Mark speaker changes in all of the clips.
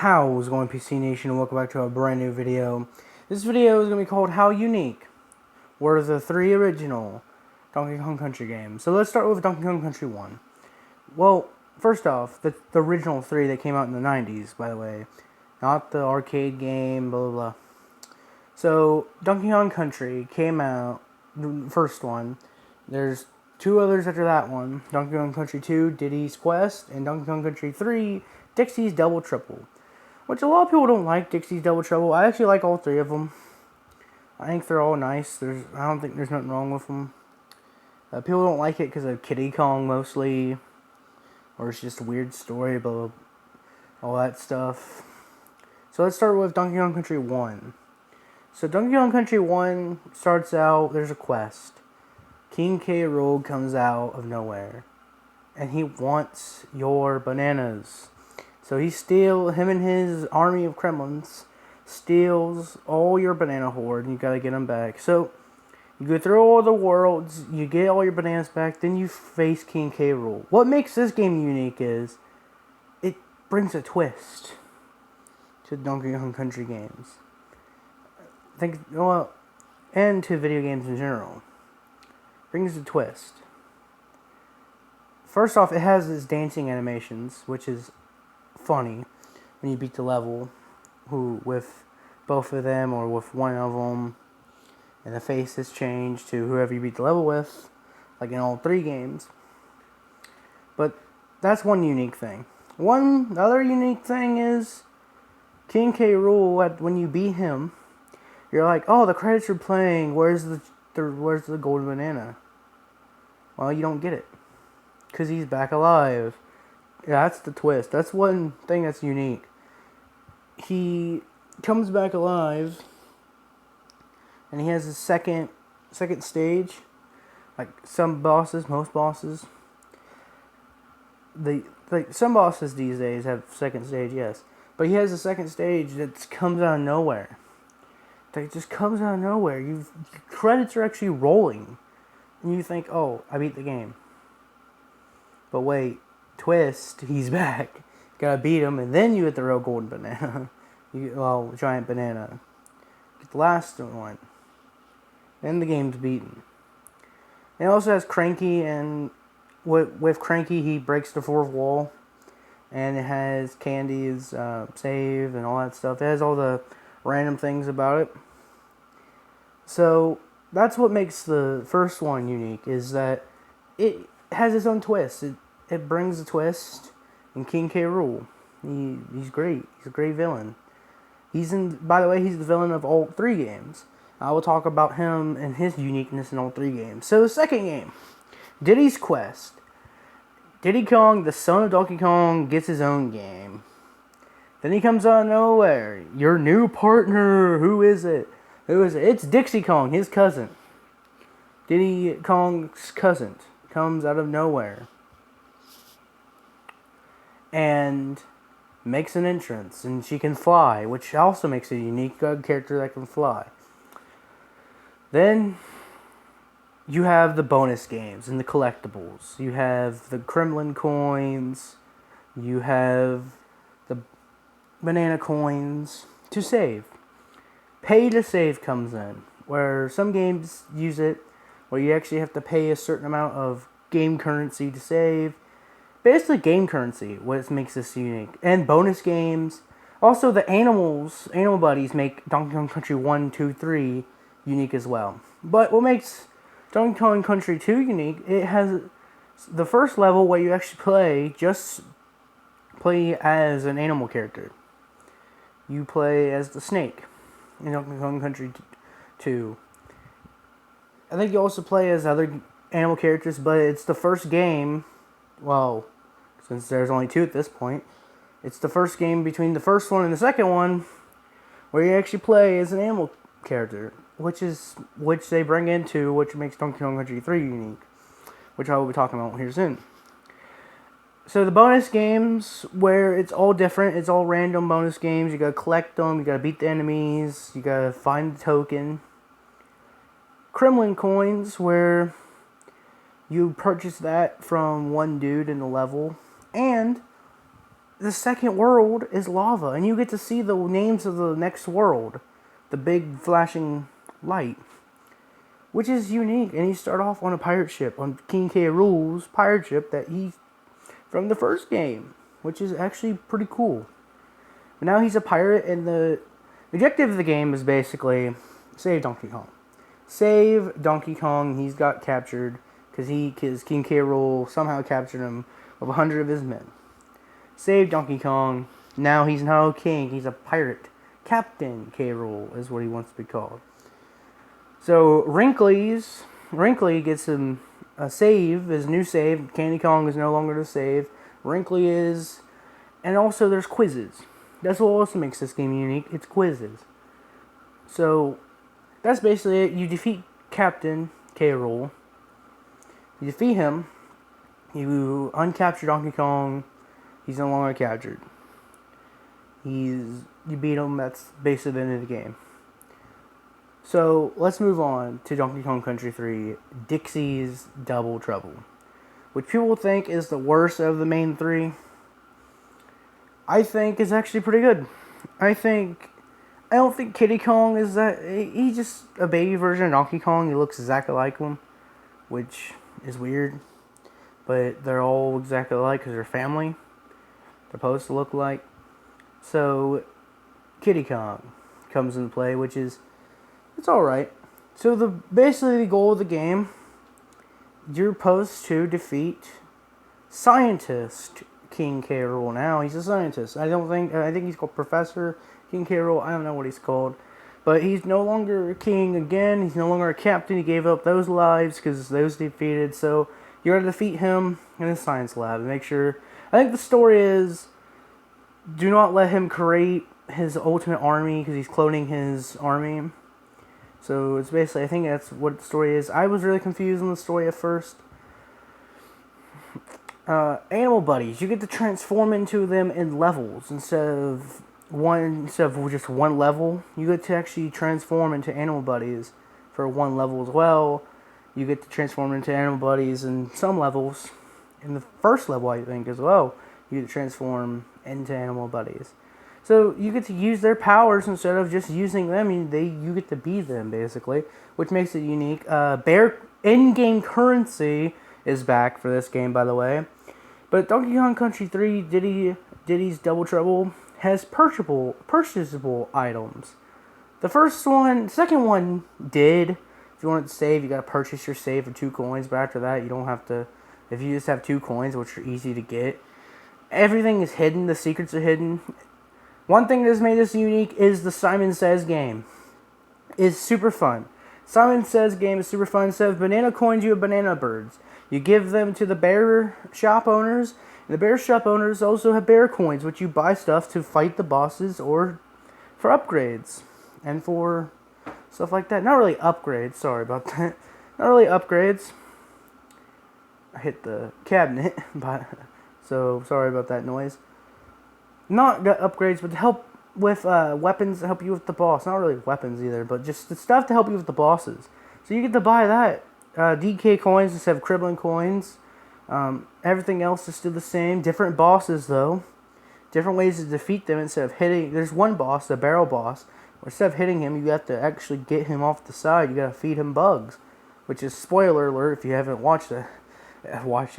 Speaker 1: How's going, PC Nation, and welcome back to a brand new video. This video is going to be called How Unique Were the 3 Original Donkey Kong Country games. So let's start with Donkey Kong Country 1. Well, first off, the original 3 that came out in the 90s, by the way. Not the arcade game, blah blah blah. So, Donkey Kong Country came out, the first one. There's 2 others after that one. Donkey Kong Country 2, Diddy's Quest, and Donkey Kong Country 3, Dixie's Double Triple. Which a lot of people don't like Dixie's Double Trouble. I actually like all 3 of them. I think they're all nice. I don't think there's nothing wrong with them. People don't like it because of Kiddy Kong mostly, or it's just a weird story, blah, all that stuff. So let's start with Donkey Kong Country 1. So Donkey Kong Country 1 starts out, there's a quest. King K. Rool comes out of nowhere, and he wants your bananas. So him and his army of Kremlins steals all your banana hoard, and you gotta get them back. So you go through all the worlds, you get all your bananas back, then you face King K. Rool. What makes this game unique is it brings a twist to Donkey Kong Country games. And to video games in general. Brings a twist. First off, it has its dancing animations, which is funny when you beat the level with both of them or with one of them, and the faces change to whoever you beat the level with, like in all 3 games. But that's one unique thing. One other unique thing is King K. Rool. When you beat him, you're like, oh, the credits are playing. Where's the golden banana? Well, you don't get it because he's back alive. Yeah, that's the twist. That's one thing that's unique. He comes back alive, and he has a second stage. Like most bosses, some bosses these days have second stage, yes. But he has a second stage that comes out of nowhere. That just comes out of nowhere. Your credits are actually rolling, and you think, oh, I beat the game. But wait. Twist, he's back. Gotta beat him, and then you get the real golden banana. Giant banana. Get the last one. Then the game's beaten. It also has Cranky, and with Cranky, he breaks the 4th wall. And it has Candy's save and all that stuff. It has all the random things about it. So, that's what makes the first one unique, is that it has its own twist. It brings a twist, and King K. Rool. He's great. He's a great villain. By the way, he's the villain of all 3 games. I will talk about him and his uniqueness in all 3 games. So the second game, Diddy's Quest. Diddy Kong, the son of Donkey Kong, gets his own game. Then he comes out of nowhere. Your new partner. Who is it? It's Dixie Kong, his cousin. Diddy Kong's cousin comes out of nowhere and makes an entrance, and she can fly, which also makes a unique character that can fly. Then you have the bonus games and the collectibles. You have the Kremlin coins, you have the banana coins to save. Pay to save comes in, where some games use it, where you actually have to pay a certain amount of game currency to save. Basically game currency, what makes this unique. And bonus games. Also the animal buddies make Donkey Kong Country 1, 2, 3 unique as well. But what makes Donkey Kong Country 2 unique, it has the first level where you actually play as an animal character. You play as the snake in Donkey Kong Country 2. I think you also play as other animal characters, but it's the first game, since there's only 2 at this point, it's the first game between the first one and the second one where you actually play as an animal character, which they bring into, which makes Donkey Kong Country 3 unique, which I will be talking about here soon. So the bonus games, where it's all different, it's all random bonus games, you gotta collect them, you gotta beat the enemies, you gotta find the token. Kremlin coins, where you purchase that from one dude in the level. And the second world is lava, and you get to see the names of the next world, the big flashing light, which is unique. And you start off on a pirate ship, on King K. Rool's pirate ship that he from the first game, which is actually pretty cool. But now he's a pirate, and the objective of the game is basically save Donkey Kong. Save Donkey Kong. He's got captured because King K. Rool somehow captured him with 100 of his men. Save Donkey Kong. Now he's no king. He's a pirate. Captain K. Rool is what he wants to be called. So Wrinkly gets him a save, his new save. Candy Kong is no longer the save. Wrinkly is, and also there's quizzes. That's what also makes this game unique. It's quizzes. So that's basically it. You defeat Captain K. Rool. You defeat him. You uncapture Donkey Kong. He's no longer captured. You beat him. That's basically the end of the game. So let's move on to Donkey Kong Country 3, Dixie's Double Trouble, which people think is the worst of the main three. I think is actually pretty good. I don't think Kiddy Kong is that. He's just a baby version of Donkey Kong. He looks exactly like him, which is weird. But they're all exactly alike because they're family. They're supposed to look like. So, Kiddy Kong comes into play, which is, it's alright. So basically the goal of the game, you're supposed to defeat Scientist King K. Rool. Now he's a scientist. I think he's called Professor King K. Rool. I don't know what he's called. But he's no longer a king again. He's no longer a captain. He gave up those lives because those defeated. So you gotta defeat him in the science lab and make sure. I think the story is, do not let him create his ultimate army because he's cloning his army. So it's basically, I think that's what the story is. I was really confused on the story at first. Animal buddies, you get to transform into them in levels instead of just one level. You get to actually transform into animal buddies for one level as well. You get to transform into animal buddies in some levels. In the first level, I think, as well, you get to transform into animal buddies. So you get to use their powers instead of just using them. You get to be them, basically, which makes it unique. Bear in-game currency is back for this game, by the way. But Donkey Kong Country 3 Diddy's Double Trouble has purchasable items. The second one did. If you wanted to save, you got to purchase your save for 2 coins. But after that, you don't have to. If you just have 2 coins, which are easy to get, everything is hidden. The secrets are hidden. One thing that's made this unique is the Simon Says game. It's super fun. Simon Says game is super fun. Instead of banana coins, you have banana birds. You give them to the bear shop owners. And the bear shop owners also have bear coins, which you buy stuff to fight the bosses or for upgrades. And for stuff like that. Not really upgrades. Sorry about that. Not really upgrades. I hit the cabinet. So sorry about that noise. Not upgrades, but to help with weapons to help you with the boss. Not really weapons either, but just the stuff to help you with the bosses. So you get to buy that. DK coins instead of Criblin coins. Everything else is still the same. Different bosses, though. Different ways to defeat them instead of hitting. There's one boss, the barrel boss. Where instead of hitting him, you have to actually get him off the side. You got to feed him bugs. Which is, spoiler alert, if you haven't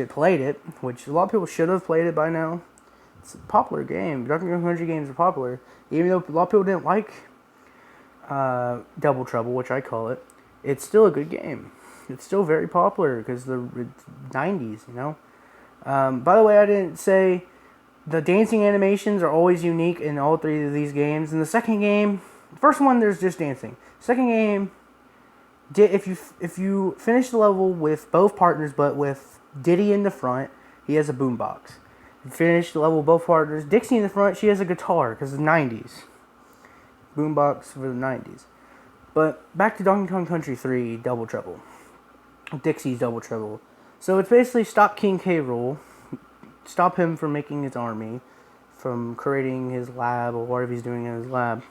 Speaker 1: played it. Which a lot of people should have played it by now. It's a popular game. Donkey Kong Country games are popular. Even though a lot of people didn't like Double Trouble, which I call it, it's still a good game. It's still very popular because the 90s, you know. By the way, I didn't say the dancing animations are always unique in all 3 of these games. In the second game, first one, there's just dancing. Second game, if you finish the level with both partners, but with Diddy in the front, he has a boombox. Finish the level with both partners. Dixie in the front, she has a guitar because it's the 90s. Boombox for the 90s. But back to Donkey Kong Country 3 Double Trouble. Dixie's Double Trouble. So it's basically stop King K. Rool. Stop him from making his army. From creating his lab or whatever he's doing in his lab.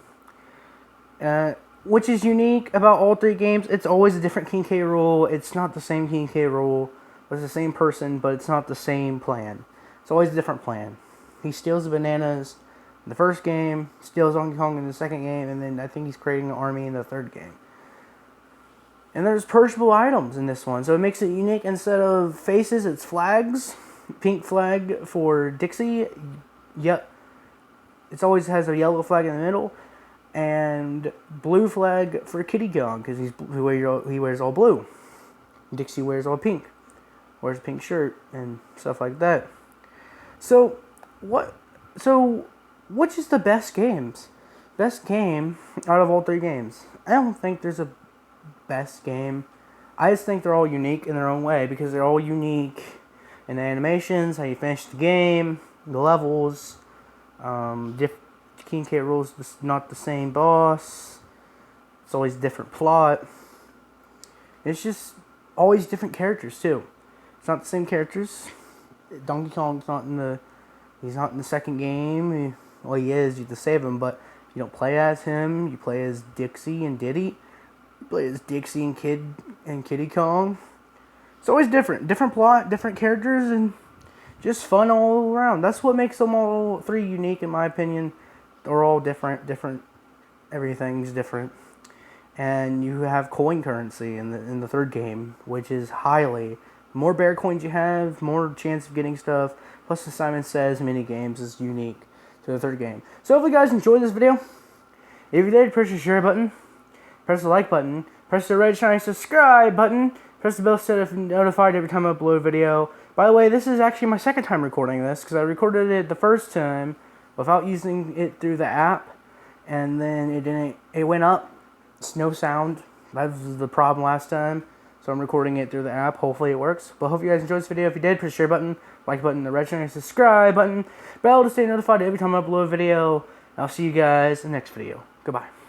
Speaker 1: Which is unique about all 3 games. It's always a different King K. Rool. It's not the same King K. Rool. It's the same person, but it's not the same plan. It's always a different plan. He steals the bananas in the first game, steals Donkey Kong in the second game, and then I think he's creating an army in the third game. And there's perishable items in this one, so it makes it unique. Instead of faces, it's flags. Pink flag for Dixie. Yep. It always has a yellow flag in the middle. And blue flag for Kiddy Kong, because he wears all blue. Dixie wears all pink. Wears a pink shirt and stuff like that. So, which is the best games? Best game out of all three games? I don't think there's a best game. I just think they're all unique in their own way, because they're all unique in the animations, how you finish the game, the levels, King K. Rool's not the same boss. It's always a different plot. It's just always different characters too. It's not the same characters. Donkey Kong's not in the. He's not in the second game. Well, he is. You have to save him, but you don't play as him. You play as Dixie and Diddy. You play as Dixie and Kiddy Kong. It's always different. Different plot, different characters, and just fun all around. That's what makes them all three unique, in my opinion. They're all different. Everything's different. And you have coin currency in the third game, which is highly. The more bear coins you have, more chance of getting stuff. Plus, the Simon Says mini games is unique to the third game. So, hopefully, you guys enjoyed this video. If you did, press the share button, press the like button, press the red shiny subscribe button, press the bell so that you're notified every time I upload a video. By the way, this is actually my second time recording this, because I recorded it the first time without using it through the app, and then it went up. It's no sound. That was the problem last time. So I'm recording it through the app. Hopefully it works. But hope you guys enjoyed this video. If you did, press the share button, like button, the red shiny subscribe button, bell to stay notified every time I upload a video. I'll see you guys in the next video. Goodbye.